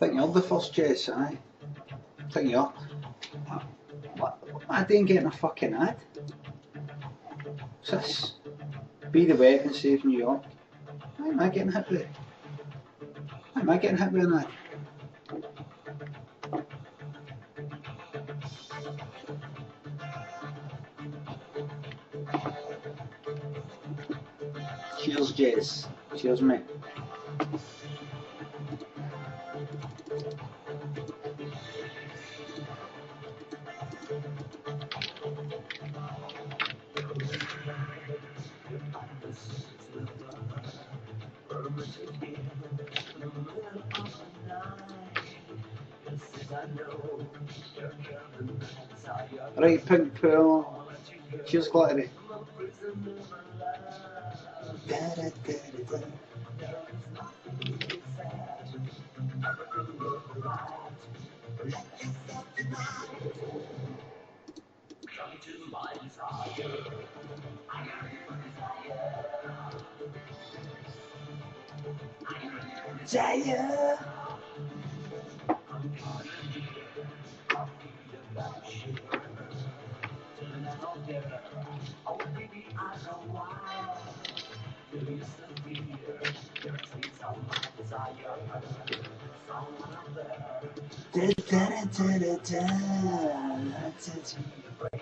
think you're the first Jess, aye. Think you're. What am I doing getting a fucking ad? What's this? Be the web and save New York. Why am I getting hit with it? Why am I getting hit with an ad? Cheers, Jez. Cheers, mate. Right, Pink Pool. Cheers, Glittery. Desire.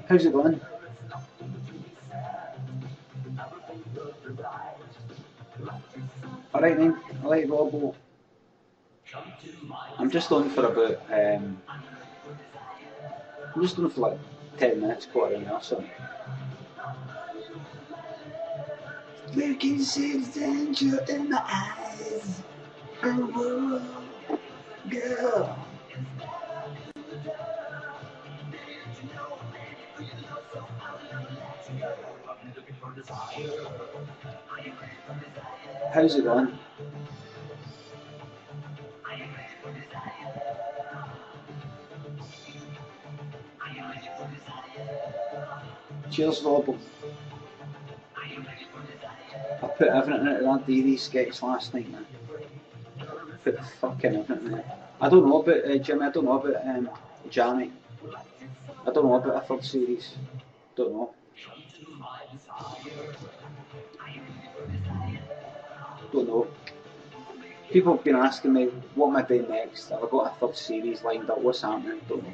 How's it going? Alright then, I like Robbo. I'm just on for about I'm just on for like 10 minutes, quarter of an hour, so. You can see the danger in my eyes. Oh, girl. How's it going? Cheers, Robbo. I put everything into that DD sketch last night, man. Put fucking everything in it. I don't know about Jimmy, I don't know about Johnny. I don't know about a third series. Don't know. Don't know. People have been asking me, what am I doing next? Have I got a third series lined up? What's happening? Don't know.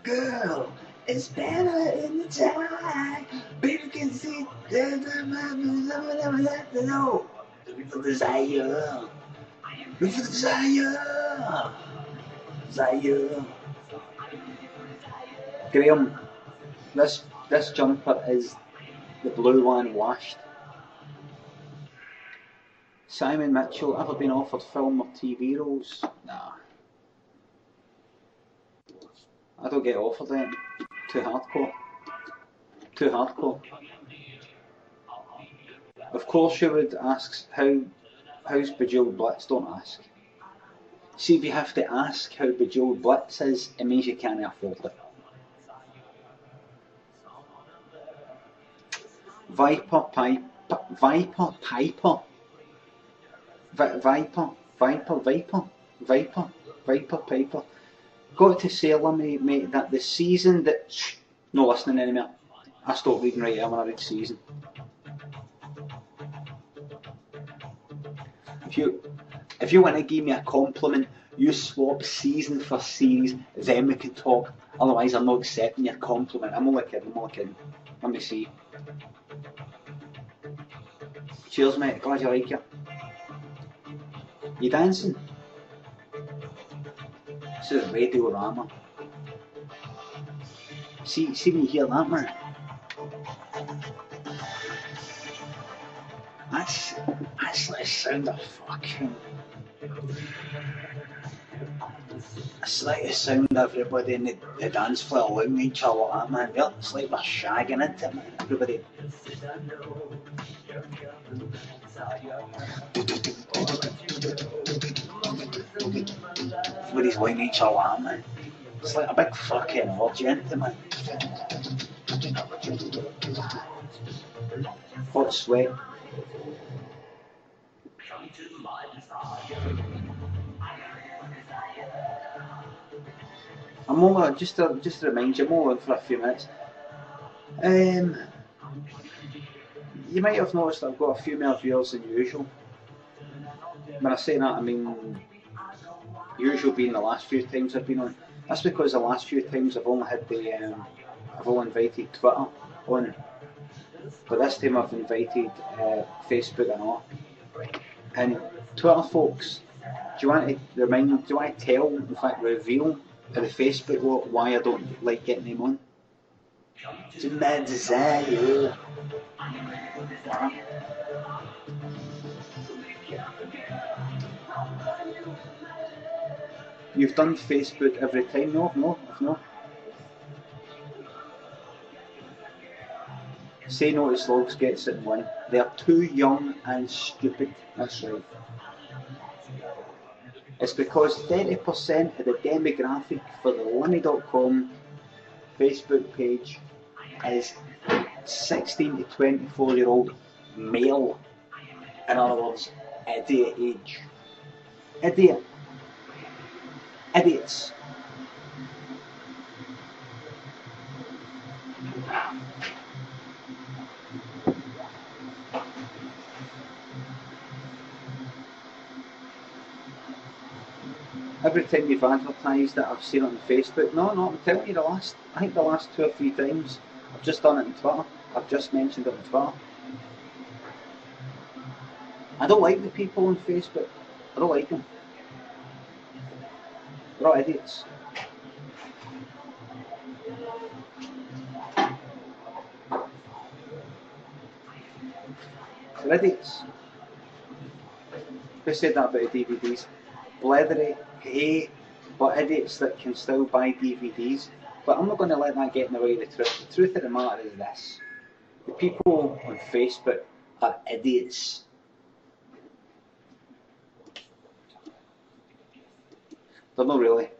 Girl, it's better in the time. Baby can see the no. For desire. For desire. Desire. Graham, this jumper is the blue one washed. Simon Mitchell, ever been offered film or TV roles? Nah. I don't get offered them. Too hardcore. Too hardcore. Of course you would ask how's Bejeweled Blitz, don't ask. See, if you have to ask how Bejeweled Blitz is, it means you can't afford it. Viper Piper. Got to say, Limmy, mate, that the season that... No listening anymore. I stopped reading right here when I read season. If you want to give me a compliment, you swap season for series, then we can talk. Otherwise, I'm not accepting your compliment. I'm only kidding. Let me see. Cheers, mate. Glad you like it. You dancing? This is Radio-rama. See when you hear that, man. That's like the sound of fucking... It's like the sound of everybody in the dance floor loving each other like that, man. Yeah, it's like we're shagging into it, man. Everybody... Everybody's loving each other like that, man. It's like a big fucking orgy into it, man. Hot sweat. I'm only just to remind you, I'm only on for a few minutes. You might have noticed that I've got a few more viewers than usual. When I say that, I mean usual being the last few times I've been on. That's because the last few times I've only had I've only invited Twitter on, but this time I've invited Facebook and all. And Twitter folks, do you want to remind? Do you want to tell, in fact, reveal to the Facebook lot why I don't like getting them on? It's my desire. You've done Facebook every time, no? No. Say no to slogs, gets it and win. They're too young and stupid. That's right. It's because 30% of the demographic for the Limmy.com Facebook page is 16 to 24-year-old male. In other words, idiot age. Idiot. Idiots. Every time you've advertised it, I've seen it on Facebook. No, I'm telling you, I think the last 2 or 3 times, I've just done it on Twitter. I've just mentioned it on Twitter. I don't like the people on Facebook. I don't like them. They're all idiots. They're idiots. Who said that about the DVDs? Blethery, hey, but idiots that can still buy DVDs. But I'm not going to let that get in the way of the truth. The truth of the matter is this. The people on Facebook are idiots. They're not really.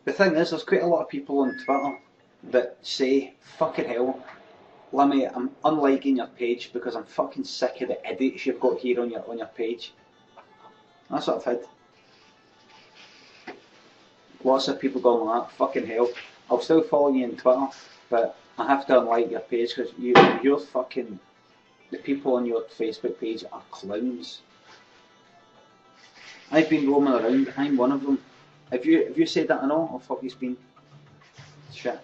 The thing is, there's quite a lot of people on Twitter that say, fucking hell, Limmy, I'm unliking your page because I'm fucking sick of the idiots you've got here on your page. That's what I've had. Lots of people going like that, fucking hell. I'll still follow you on Twitter, but I have to unlike your page because you're fucking, the people on your Facebook page are clowns. I've been roaming around, I'm one of them. Have you said that or no? Oh fuck, he's been shit.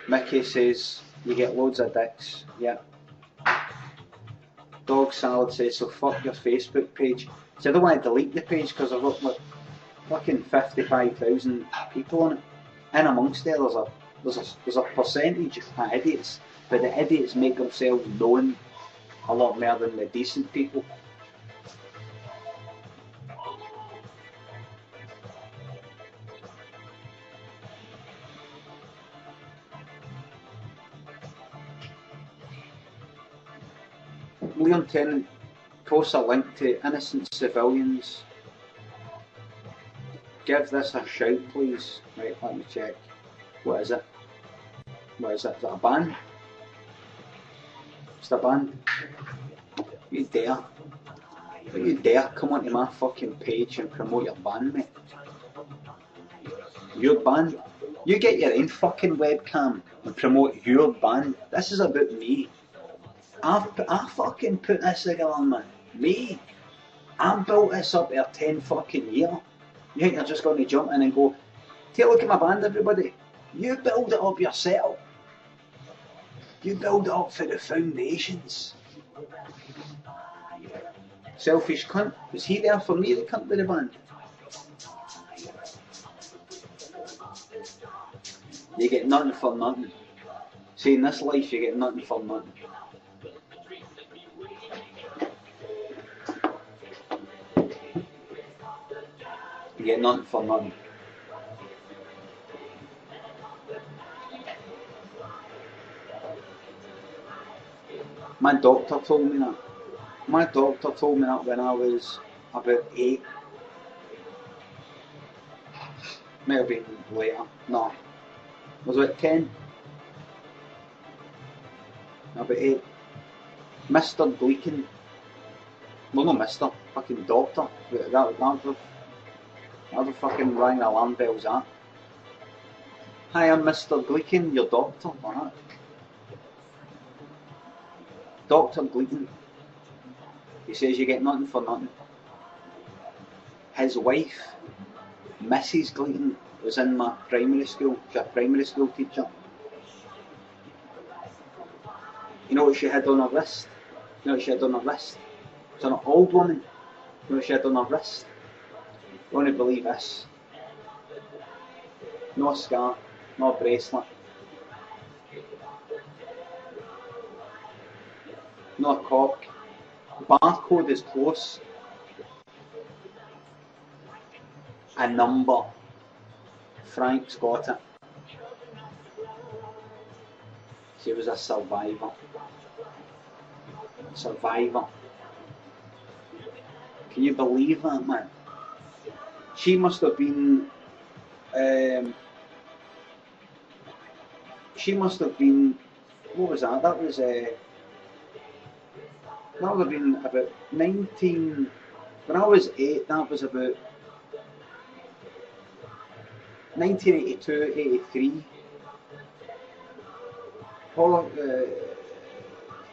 Mickey says you get loads of dicks. Yeah. Dog Salad says so fuck your Facebook page. So I don't want to delete the page because I've got like fucking 55,000 people on it. In amongst there, there's a percentage of idiots, but the idiots make themselves known a lot more than the decent people. Leon Tennant posts a link to innocent civilians. Give this a shout, please. Right, let me check. What is it? Is it a band? It's a band. You dare come onto my fucking page and promote your band, mate? Your band? You get your own fucking webcam and promote your band. This is about me. I fucking put this together, man. Me. I built this up there 10 fucking years. You think you're just going to jump in and go, take a look at my band, everybody? You build it up yourself. You build it up for the foundations. Selfish cunt. Was he there for me, the cunt with the band? You get nothing for nothing. See, in this life you get nothing for nothing. You get nothing for nothing. My doctor told me that. My doctor told me that when I was about 8. Might have been later. No. Was it 10? About 8. Mr. Gleekin. Well, not Mr. fucking doctor. That would fucking rang alarm bells that. Hi, I'm Mr. Gleekin, your doctor. What? Dr. Gleekin. He says you get nothing for nothing. His wife, Mrs. Gleekin, was in my primary school. She's a primary school teacher. You know what she had on her wrist? You know what she had on her wrist? She's an old woman. You know what she had on her wrist? You won't believe this. No scar, no bracelet. No cock. Barcode is close. A number. Frank's got it. She was a survivor. Survivor. Can you believe that, man? She must have been. She must have been. What was that? That was. That would have been about 19. When I was 8, that was about 1982, 83.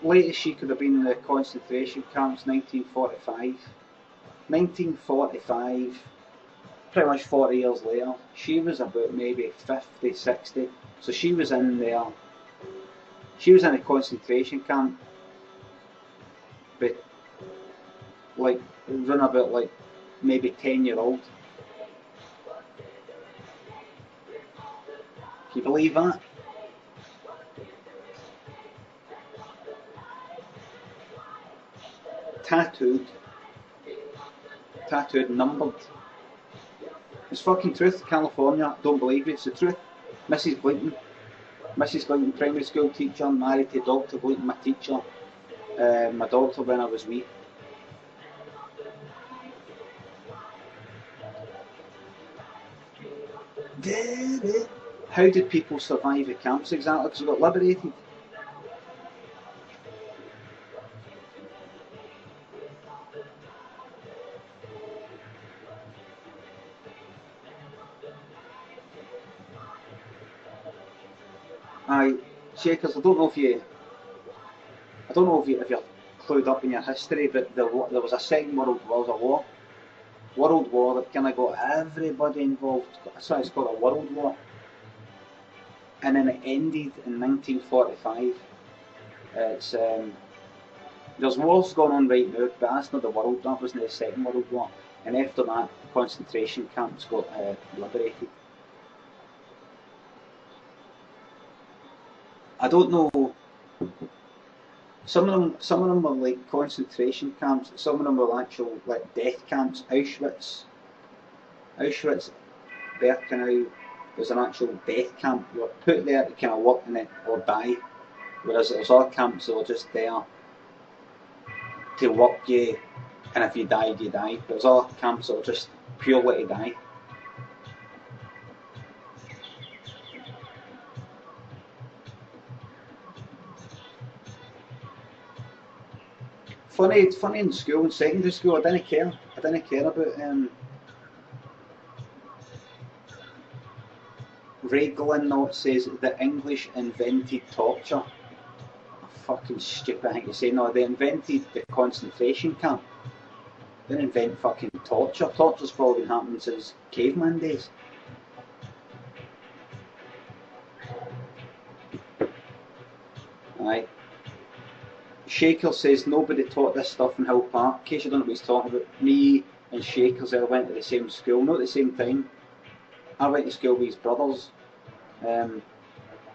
Latest she could have been in the concentration camps, 1945. 1945, pretty much 40 years later. She was about maybe 50, 60. So she was in there. She was in a concentration camp. But like run about like maybe 10-year-old. Can you believe that? Tattooed, numbered. It's fucking truth, California. Don't believe it. It's the truth. Mrs. Gleeton, primary school teacher, married to Dr. Gleeton, my teacher. My doctor when I was wee. How did people survive the camps exactly? Because they got liberated. Aye, Shakers, I don't know if you're clued up in your history, but there was a Second World War that kind of got everybody involved. That's why it's called a World War. And then it ended in 1945. It's there's wars going on right now, but that's not the world. That wasn't the Second World War. And after that, concentration camps got liberated. I don't know. Some of them were like concentration camps. Some of them were actual like death camps. Auschwitz, Birkenau was an actual death camp. You were put there to kind of work in it or die. Whereas there's other camps that were just there to work you, and if you died, you died. But there's other camps that were just purely to die. Funny in school, in secondary school, I didn't care. I didn't care about Ray Glenn says the English invented torture. Fucking stupid thing to say. No, they invented the concentration camp. They didn't invent fucking torture. Torture's probably been happening since caveman days. Aye. Shaker says nobody taught this stuff in Hill Park. In case you don't know what he's talking about, me and Shakers went to the same school, not at the same time. I went to school with his brothers.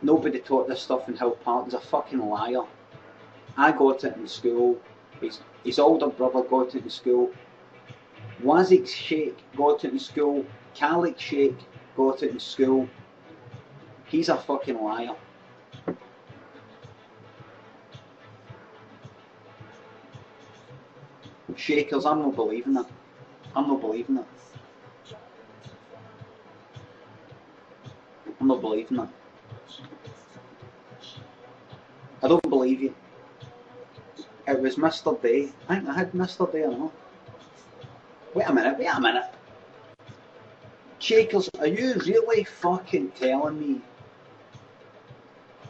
Nobody taught this stuff in Hill Park. He's a fucking liar. I got it in school. His older brother got it in school. Wazik Sheikh got it in school. Khalid Sheikh got it in school. He's a fucking liar. Shakers, I'm not believing that. I'm not believing that. I'm not believing that. I don't believe you. It was Mr. Day. I think I had Mr. Day or not. Wait a minute, wait a minute. Shakers, are you really fucking telling me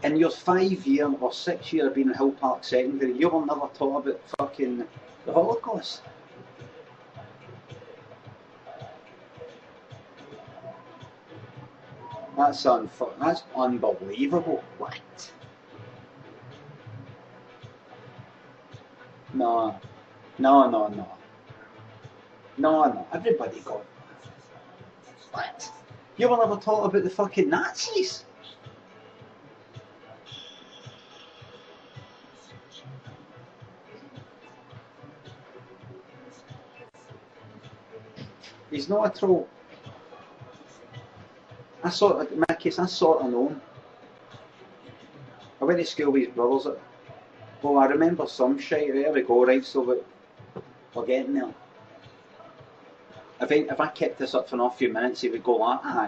in your 5 year or 6 year of being in Hill Park Secondary, you were never taught about fucking the Holocaust? That's unbelievable. What? No, no, no, no. No, no. Everybody got. What? You were never taught about the fucking Nazis? He's not a troll. In my case, I sort of know him. I went to school with his brothers. Well, I remember some shit. There we go, right, so we're getting there. If I kept this up for a few minutes, he would go,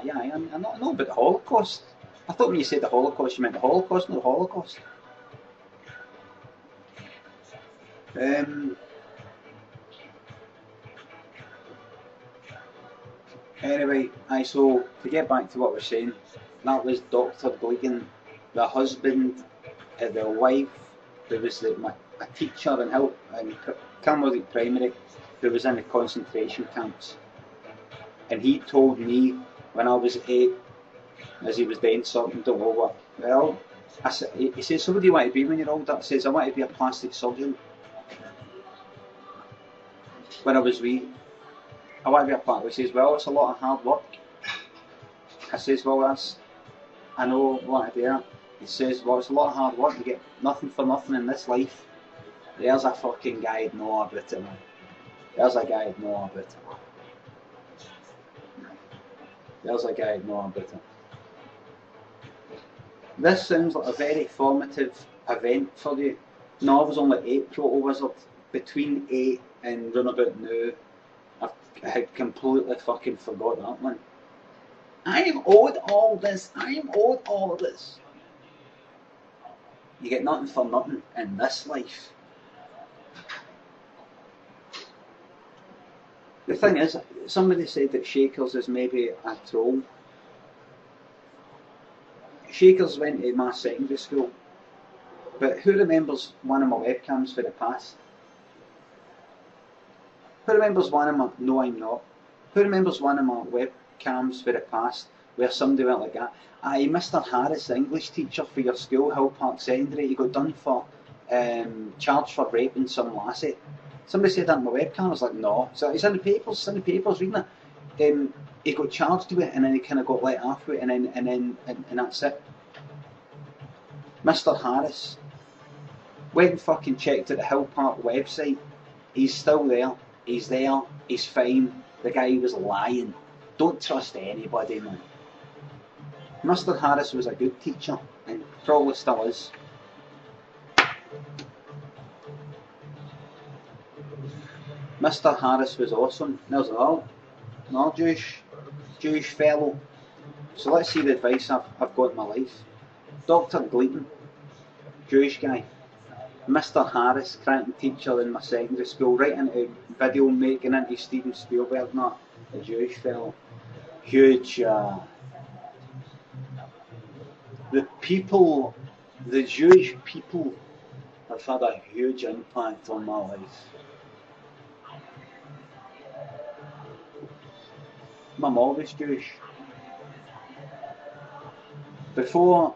yeah, I know about the Holocaust. I thought when you said the Holocaust, you meant the Holocaust, not the Holocaust. Anyway, so to get back to what we're saying, that was Dr. Gleegan, the husband, the wife, there was a teacher in Camberley Primary who was in the concentration camps. And he told me when I was 8, as he was doing something to over, well, he says, so what do you want to be when you're older? I says, I want to be a plastic surgeon. When I was wee, I want to be a plastic. He says, well, it's a lot of hard work. I says, well, I know what to do. He says, well, it's a lot of hard work. You get nothing for nothing in this life. There's a fucking guy who'd know about it, man. There's a guy who'd know about it. There's a guy who'd know about it. This sounds like a very formative event for you. No, I was only 8 Proto Wizard. Between 8 and run about now, I had completely fucking forgot that one. I'm owed all this. You get nothing for nothing in this life. The thing is, somebody said that Shakers is maybe a troll. Shakers went to my secondary school, but who remembers one of my webcams for the past? Who remembers one of my, no I'm not, who remembers one of my webcams for the past where somebody went like that, aye, Mr. Harris, the English teacher for your school, Hill Park Secondary, he got done for, charged for raping some lassie. Somebody said that on my webcam, I was like, no. So it's in the papers reading it. He got charged with it and then he kind of got let off with it and that's it. Mr. Harris went and fucking checked at the Hill Park website. He's still there. He's there. He's fine. The guy was lying. Don't trust anybody, man. Mr. Harris was a good teacher and probably still is. Mr. Harris was awesome. There's another Jewish fellow. So let's see the advice I've got in my life. Dr. Gleeton, Jewish guy. Mr. Harris, cranking teacher in my secondary school, right into video making into Steven Spielberg, not a Jewish fellow. Huge. The Jewish people have had a huge impact on my life. My mum was Jewish. Before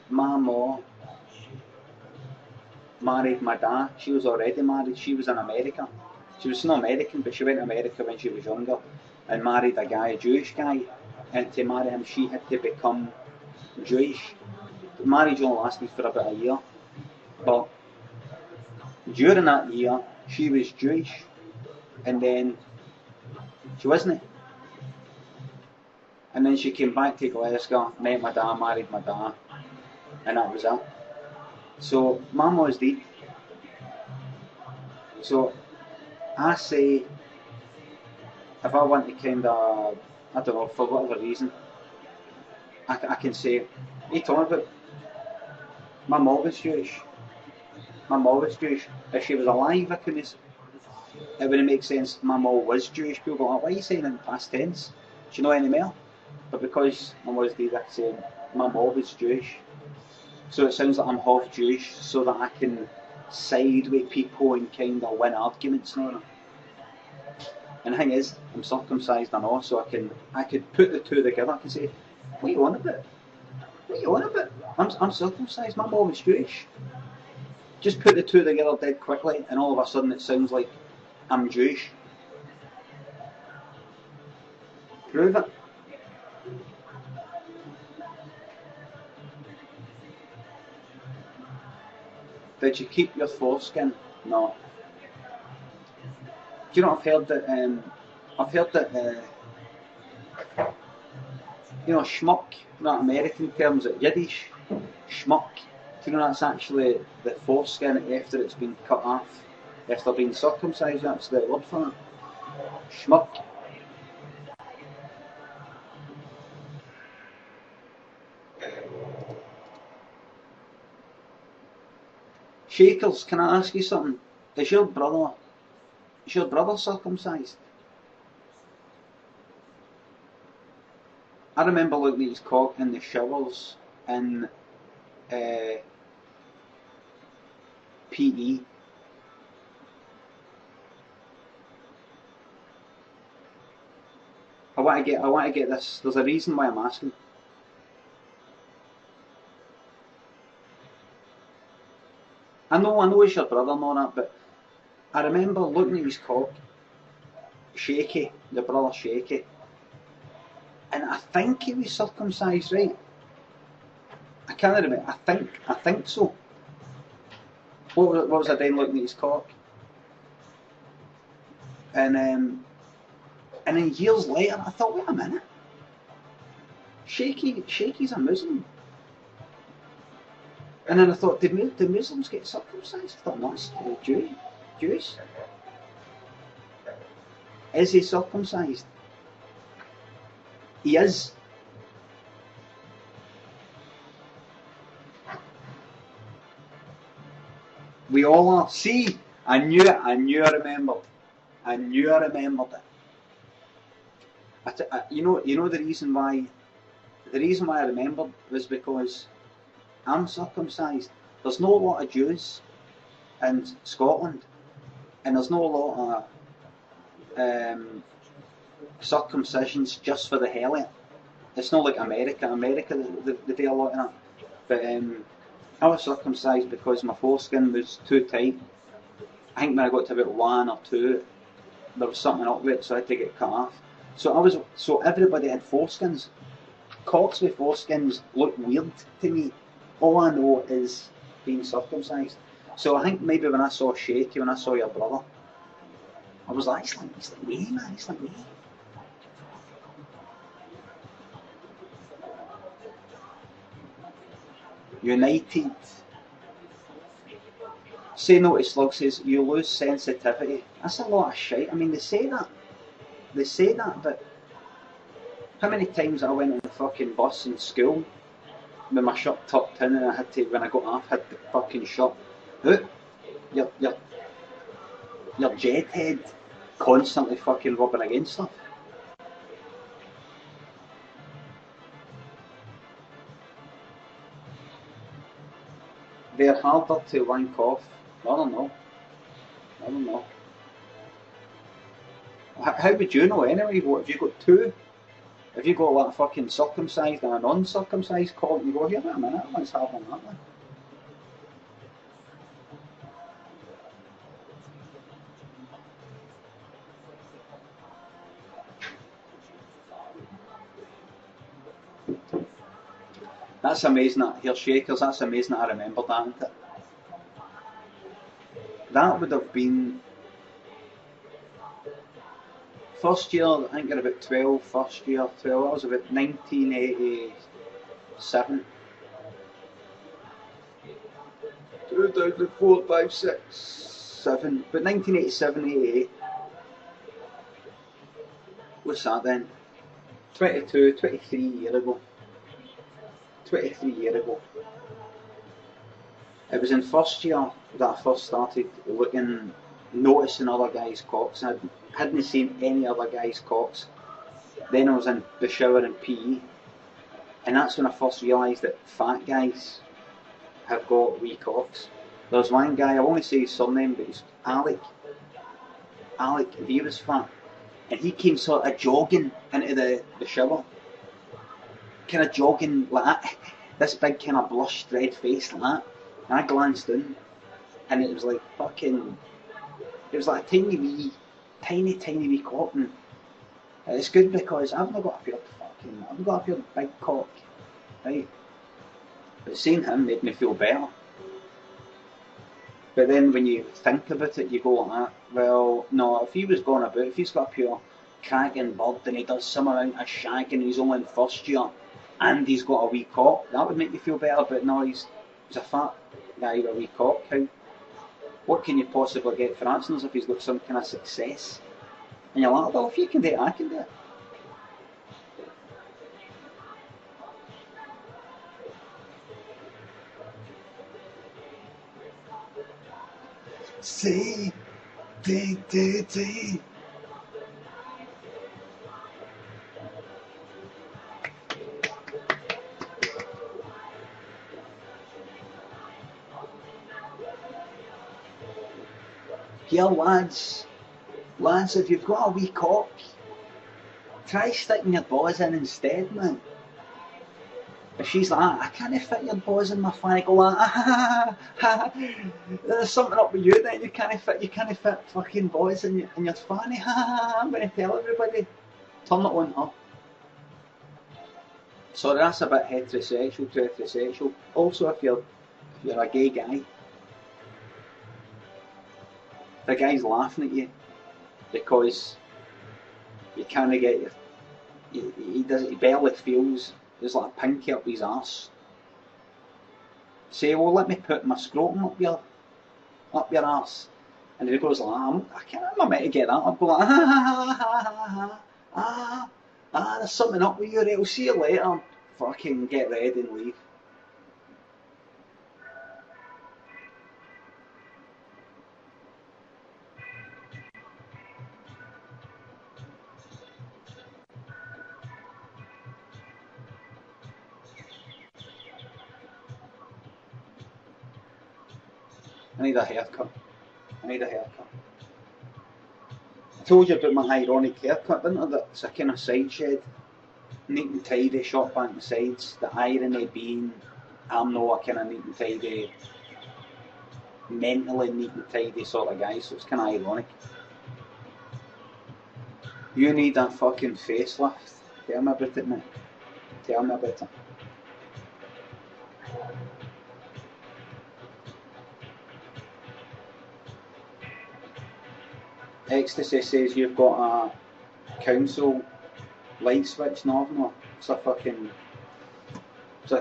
my mum married my dad, she was already married. She was in America. She was not American, but she went to America when she was younger and married a Jewish guy. And to marry him, she had to become Jewish. The marriage only lasted for about a year. But during that year, she was Jewish. And then she wasn't. And then she came back to Glasgow, met my dad, married my dad, and that was it. So Mum was deep. So I say, if I want to kind of, I don't know, for whatever reason, I can say, what are you talking about? My mum was Jewish. My mum was Jewish. If she was alive, I couldn't. it wouldn't make sense if my mum was Jewish. People go, oh, why are you saying in past tense? Do you know any more? But because my mum's dead, I say my mum was Jewish. So it sounds like I'm half Jewish, so that I can side with people and kind of win arguments and all that. And the thing is, I'm circumcised and all, so I could put the two together. I can say, what are you on about? What are you on about? I'm circumcised, my mum is Jewish. Just put the two together dead quickly, and all of a sudden it sounds like I'm Jewish. Prove it. Did you keep your foreskin? No. Do you know, I've heard that, you know, schmuck, not American terms, at Yiddish, schmuck. Do you know that's actually the foreskin after it's been cut off, after being circumcised? That's the word for it. Schmuck. Shakers, can I ask you something? Is your brother circumcised? I remember looking at his cock in the showers in PE. I want to get this. There's a reason why I'm asking. I know it's your brother and all that, but I remember looking at his cock, shaky, the brother shaky, and I think he was circumcised, right? I can't remember. I think so. What was I doing looking at his cock? And then years later, I thought, wait a minute, Shaky's a Muslim. And then I thought, did Muslims get circumcised? I thought, no, it's Jewish. Is he circumcised? He is. We all are. See, I knew it. I remembered it. You know the reason why I remembered was because I'm circumcised. There's no lot of Jews in Scotland, and there's no lot of circumcisions just for the hell of it. It's not like America. They do a lot of that. But I was circumcised because my foreskin was too tight. I think when I got to about 1 or 2, there was something up with it, so I had to get cut off. So everybody had foreskins. Cocks with foreskins look weird to me. All I know is being circumcised. So I think maybe when I saw Shaky, when I saw your brother, I was like, he's like me, man, he's like me. United. Say no to Slug says, you lose sensitivity. That's a lot of shit. I mean, they say that, but how many times I went on the fucking bus in school with my shirt tucked in, and I had to, when I got off, had the fucking shirt out. Your jet head constantly fucking rubbing against stuff. They're harder to wank off. I don't know. How would you know anyway? What, have you got two? Have you got like a fucking circumcised and a non-circumcised cock, and you go, here, wait a minute, what's happening that one? That's amazing that here Shakers, that's amazing that I remembered that, isn't it? That would have been first year, I think you're about 12, first year 12, that was about 1987. 2004, 5, 6, 7, but 1987, 88. What's that then? 23 years ago. 23 years ago. It was in first year that I first started looking noticing other guys' cocks. I hadn't seen any other guys' cocks. Then I was in the shower in PE, and that's when I first realised that fat guys have got wee cocks. There was one guy, I won't say his surname, but it's Alec. Alec, he was fat, and he came sort of jogging into the shower. Kind of jogging like that, this big kind of blushed red face like that. And I glanced in, and it was like fucking, it was like a tiny wee cock. And it's good because I've not got a pure big cock, right? But seeing him made me feel better. But then when you think about it, you go like that, well, no, if he was going about, if he's got a pure cracking bird and he does some amount of shagging and he's only in first year, and he's got a wee cock, that would make you feel better. But no, he's a fat guy with a wee cock. What can you possibly get for answers if he's got some kind of success? And you're like, well, if you can do it, I can do it. See, D. Here, lads, if you've got a wee cock, try sticking your Baws in instead, man. If she's like, I can't fit your Baws in my fanny, go like, there's something up with you then, you can't fit fucking Baws in your fanny, I'm going to tell everybody, turn it on her. Sorry, that's a bit heterosexual. Also, if you're a gay guy, the guy's laughing at you because you can't get your, he barely feels, there's like a pinky up his arse. Say, well, let me put my scrotum up your arse. And he goes like, I'm meant to get that. I'll go like, there's something up with you, right? I'll see you later. Fucking get ready and leave. I need a haircut. I told you about my ironic haircut, didn't I? That's a kind of side shed. Neat and tidy, short back and sides. The irony being, I'm not a kind of neat and tidy, mentally neat and tidy sort of guy, so it's kind of ironic. You need that fucking facelift. Tell me about it, mate. Tell me about it. Ecstasy says you've got a council light switch, no, it's a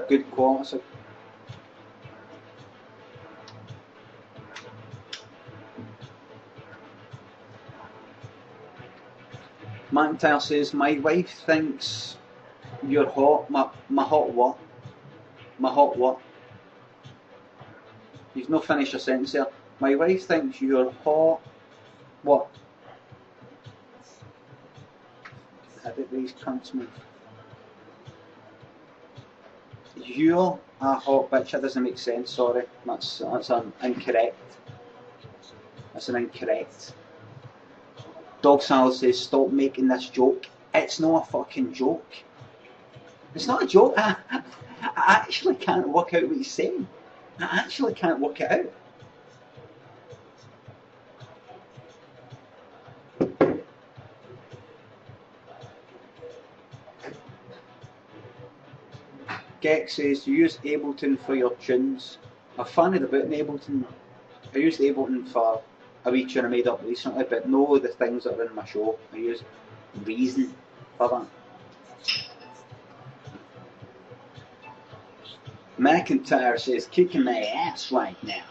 good quality. McIntyre says, my wife thinks you're hot. My hot what? My hot what? You've not finished your sentence there. My wife thinks you're hot. What? How did these cunts move? You're a hot bitch. That doesn't make sense. Sorry, that's an incorrect. That's an incorrect. Dog Salad says, stop making this joke. It's not a fucking joke. It's not a joke. I actually can't work out what he's saying. I actually can't work it out. Gex says, you use Ableton for your tunes. I'm fan of the button Ableton. I used Ableton for a wee tune I made up recently, but no the things that are in my show. I use Reason for that. McIntyre says, kicking my ass right now.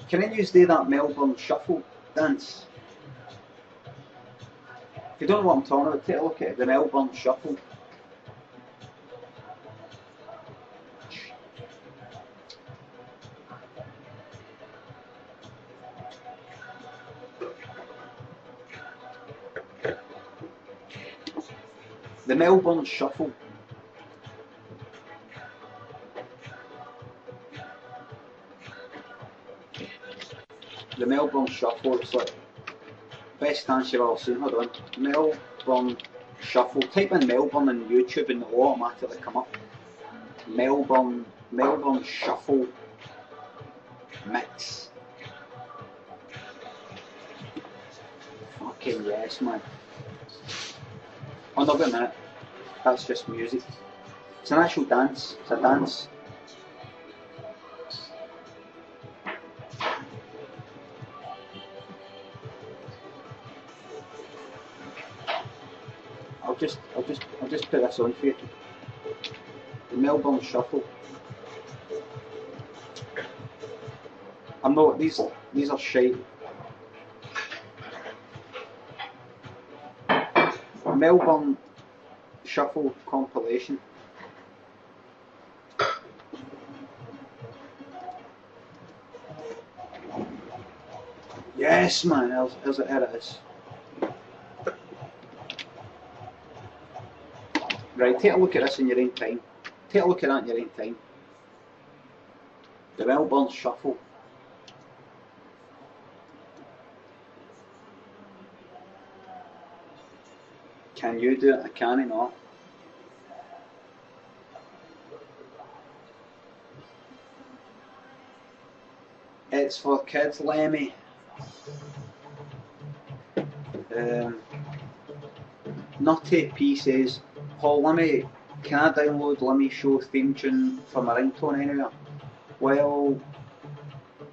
Can you do that Melbourne Shuffle dance? If you don't know what I'm talking about, take a look at it, the Melbourne Shuffle. The Melbourne Shuffle. The Melbourne Shuffle, it's like best dance you've ever seen. Hold on. Melbourne Shuffle. Type in Melbourne on YouTube and it'll automatically come up. Melbourne Shuffle Mix. Fucking yes, man. Oh no, wait a minute. That's just music. It's an actual dance. It's a dance. I'll just put this on for you. The Melbourne Shuffle. I'm not. These are shite. Melbourne Shuffle compilation. Yes, man. There it is. Right, take a look at this in your own time. Take a look at that in your own time. The Melbourne Shuffle. Can you do it? I can not. It's for kids, Lemmy. Nutty P says, Paul, can I download Limmy Show theme tune for my ringtone anywhere? Well,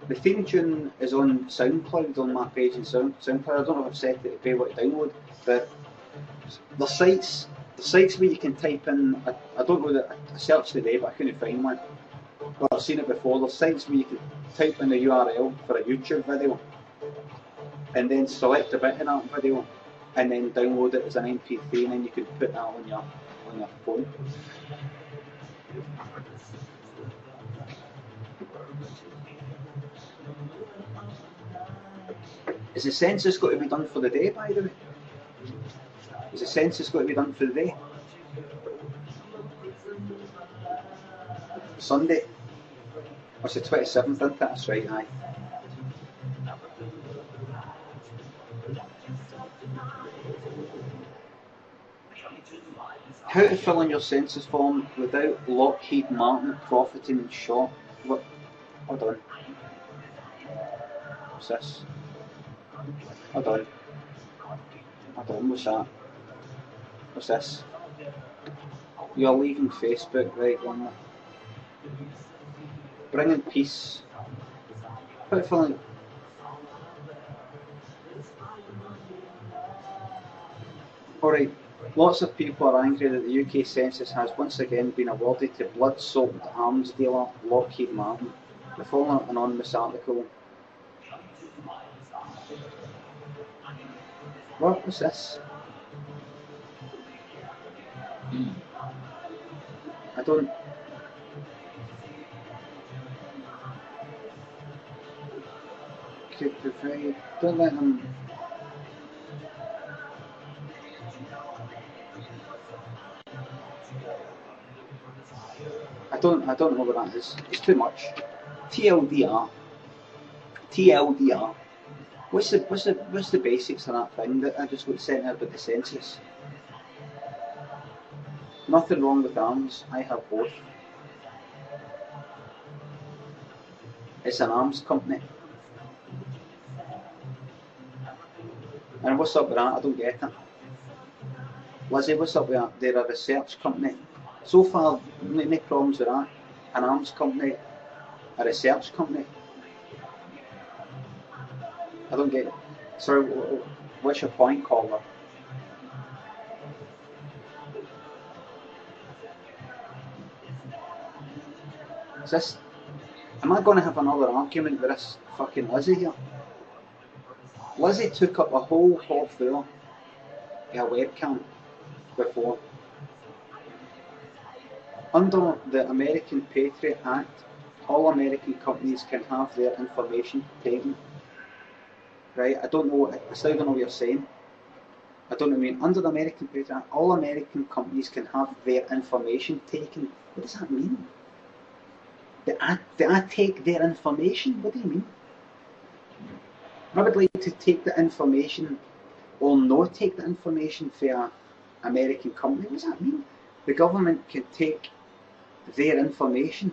the theme tune is on SoundCloud on my page in SoundCloud. I don't know if I've set it to be able to download, but the sites where you can type in, I don't know that I searched today, but I couldn't find one. But I've seen it before. There's sites where you can type in the URL for a YouTube video, and then select a bit of that video, and then download it as an MP3, and then you can put that on your phone. Is the census got to be done for the day, by the way? Is the census got to be done for the day? Sunday? It's the 27th, isn't it? That's right, aye. How to fill in your census form without Lockheed Martin profiting short? What? Hold on. What's this? Hold on. What's that? What's this? You're leaving Facebook, right, one more. Bringing peace. How to fill in. Alright. Lots of people are angry that the UK Census has once again been awarded to blood-soaked arms dealer Lockheed Martin. The following anonymous article. What was this? I don't... Could provide... Don't let them... I don't know what that is. It's too much. TLDR. What's the basics of that thing that I just got sent out about the census? Nothing wrong with arms. I have both. It's an arms company. And what's up with that? I don't get it. Lizzie, what's up with that? They're a research company. So far, no problems with that. An arms company, a research company. I don't get it. So, what's your point, caller? Is this... Am I going to have another argument with this fucking Lizzie here? Lizzie took up a whole half hour of a webcam before. Under the American Patriot Act, all American companies can have their information taken. Right? I still don't know what you're saying. I don't know what I mean. Under the American Patriot Act, all American companies can have their information taken. What does that mean? Did I take their information? What do you mean? I would like to take the information or not take the information for an American company. What does that mean? The government can take their information.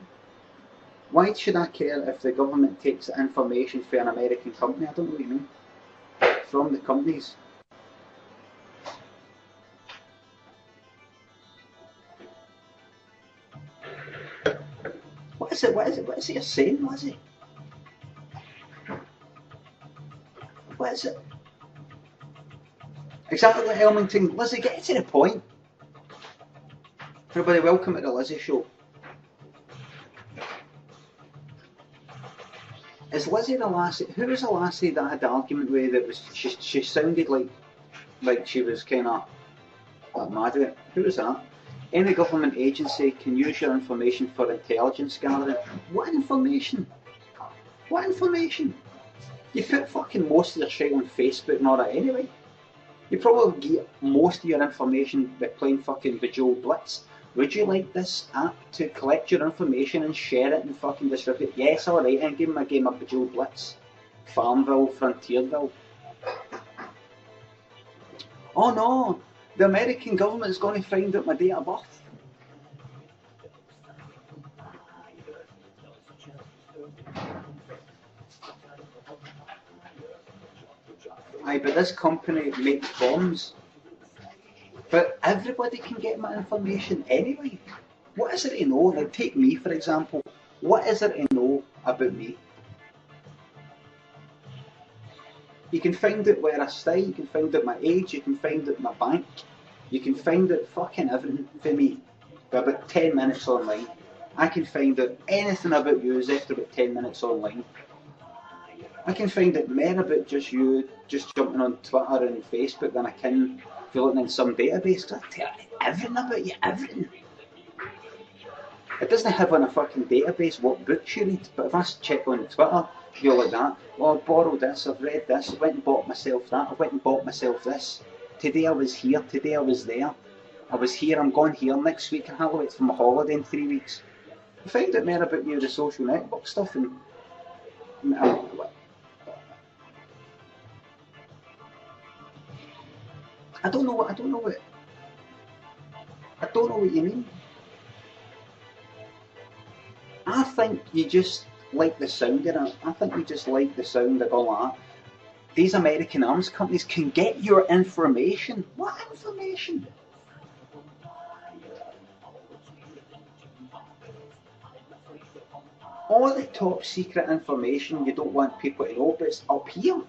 Why should I care if the government takes the information for an American company? I don't know what you mean. From the companies. What is it you're saying, Lizzie? What is it? Exactly like Elmington. Lizzie, get to the point. Everybody, welcome to the Lizzie Show. Is Lizzie the lassie? Who was the lassie that I had the argument with that was, she sounded like she was kind of mad at it? Who was that? Any government agency can use your information for intelligence gathering. What information? What information? You put fucking most of your shit on Facebook and all that anyway. You probably get most of your information by playing fucking Bejeweled Blitz. Would you like this app to collect your information and share it and fucking distribute it? Yes, alright, and give me a game of Bejeweled Blitz. Farmville, Frontierville. Oh no, the American government is going to find out my date of birth. Aye, but this company makes bombs. But everybody can get my information anyway. What is there to know? Like, take me for example. What is there to know about me? You can find out where I stay, you can find out my age, you can find out my bank, you can find out fucking everything for me for about 10 minutes online. I can find out anything about you after about 10 minutes online. I can find out more about just you, just jumping on Twitter and Facebook than I can if you're looking in some database. I tell you everything about you, everything. It doesn't have on a fucking database what books you read, but if I check on Twitter, you're like that. Oh, I borrowed this, I've read this, I went and bought myself that, I went and bought myself this. Today I was here, today I was there. I was here, I'm going here next week, I have to wait for my holiday in 3 weeks. I find out more about you, the social network stuff, and I don't know what you mean. I think you just like the sound of it. I think you just like the sound of all that. These American arms companies can get your information. What information? All the top secret information you don't want people to know, but it's up here.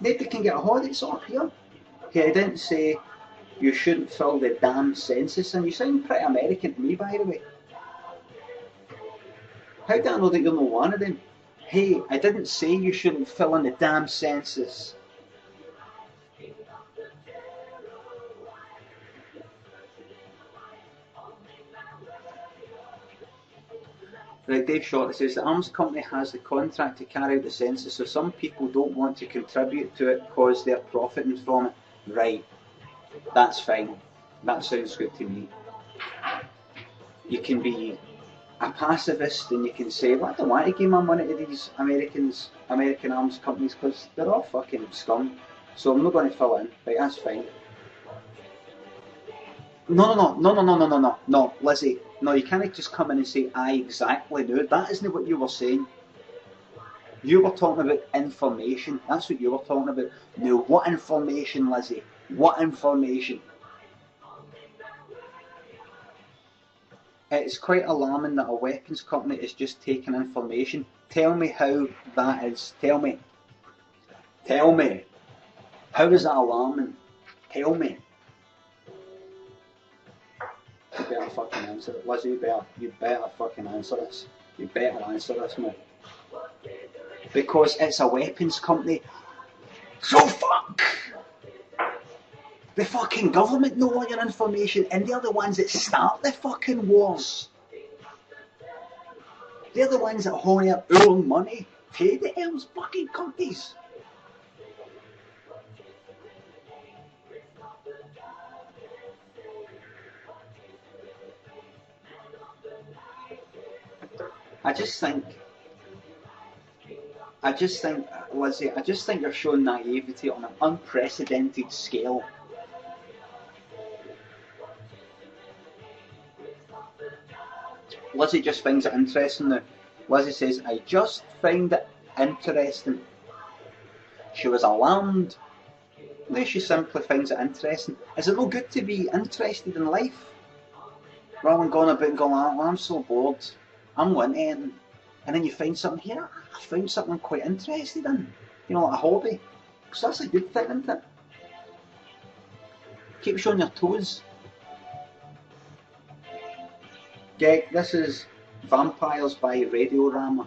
Nobody can get a hold of it, it's up here. Okay, I didn't say you shouldn't fill the damn census, and you sound pretty American to me, by the way. How do I know that you're not one of them? Hey, I didn't say you shouldn't fill in the damn census. Right, Dave Shorty says the arms company has the contract to carry out the census, so some people don't want to contribute to it because they're profiting from it. Right, that's fine. That sounds good to me. You can be a pacifist and you can say, well, I don't want to give my money to these American arms companies because they're all fucking scum. So I'm not going to fill in. Right, that's fine. No, Lizzie. No, you can't just come in and say, aye, exactly. No, that isn't what you were saying. You were talking about information. That's what you were talking about. No, what information, Lizzie? What information? It's quite alarming that a weapons company is just taking information. Tell me how that is. Tell me. Tell me. How is that alarming? Tell me. You better fucking answer it. Lizzie, you better fucking answer this. You better answer this, man. Because it's a weapons company. So fuck! The fucking government know all your information and they're the ones that start the fucking wars. They're the ones that horn up our money. Pay the arms fucking companies. I just think, Lizzie, I just think you're showing naivety on an unprecedented scale. Lizzie just finds it interesting now. Lizzie says, I just find it interesting. She was alarmed. No, she simply finds it interesting. Is it no good to be interested in life? Rather than going about and going, oh, I'm so bored, I'm wanting, and then you find something here, I found something I'm quite interested in. You know, like a hobby. So that's a good thing, isn't it? Keeps you on your toes. Yeah, this is Vampires by Radiorama.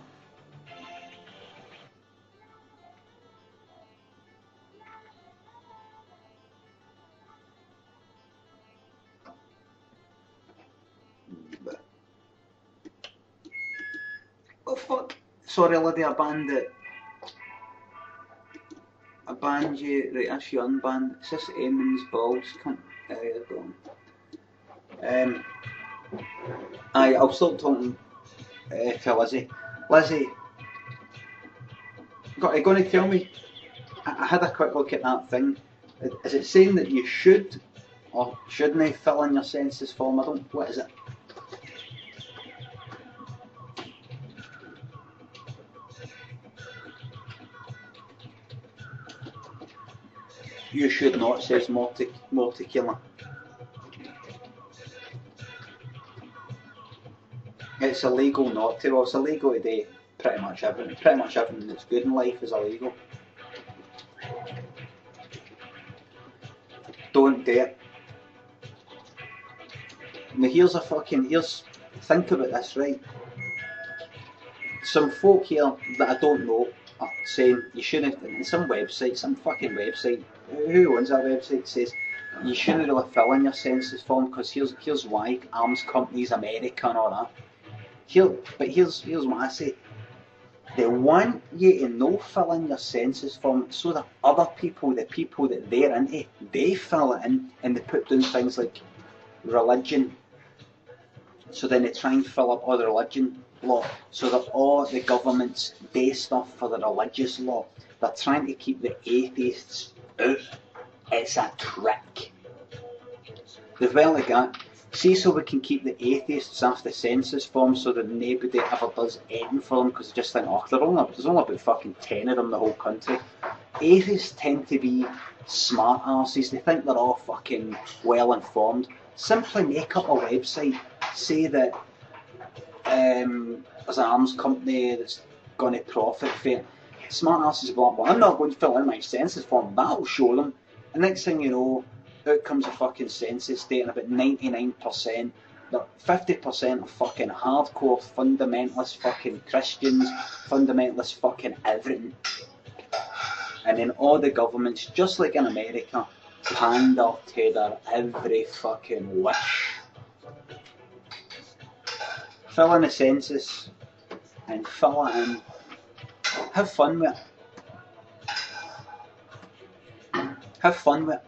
Oh fuck! Sorry, Lydia, I banned you. Right, that's you unbanned. Is this Eamon's balls? Can't. There you go. I'll stop talking to Lizzie. Lizzie, are you going to tell me? I had a quick look at that thing. Is it saying that you should or shouldn't fill in your census form? I don't. What is it? You should not, says Morticula. It's illegal not to. Well, it's illegal to do pretty much everything. Pretty much everything that's good in life is illegal. Don't do it. Now think about this, right? Some folk here that I don't know are saying you shouldn't, some fucking website, who owns that website, says you shouldn't really fill in your census form because here's why, arms companies, America and all that. But here's what I say. They want you to no fill in your census form so that other people, the people that they're into, they fill it in and they put down things like religion. So then they try and fill up all the religion law so that all the government's day stuff for the religious law. They're trying to keep the atheists out. It's a trick. They've well got. See, so we can keep the atheists off the census form so that nobody ever does anything for them because they just think, oh, there's only about fucking 10 of them in the whole country. Atheists tend to be smart asses. They think they're all fucking well informed. Simply make up a website, say that there's an arms company that's going to profit for it. Smart asses are like, well, I'm not going to fill in my census form, that'll show them. And next thing you know, out comes a fucking census date, and about 99%, 50% of fucking hardcore fundamentalist fucking Christians, fundamentalist fucking everything. And then all the governments, just like in America, pander to their every fucking wish. Fill in a census and fill it in. Have fun with it. Have fun with it.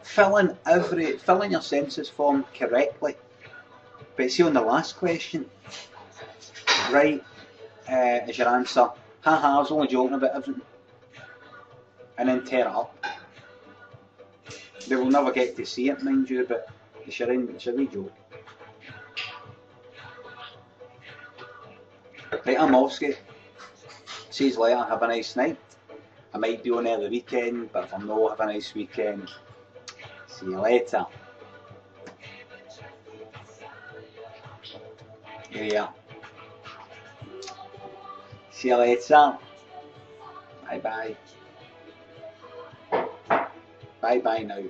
Fill in your census form correctly. But see on the last question, right, is your answer, haha, I was only joking about everything. And then tear it up. They will never get to see it, mind you, but it's a wee joke. Right, I'm off, skate. See you later, have a nice night. I might be on there the weekend, but if I'm not, have a nice weekend. See you later. Yeah. See you later. Bye bye. Bye bye now.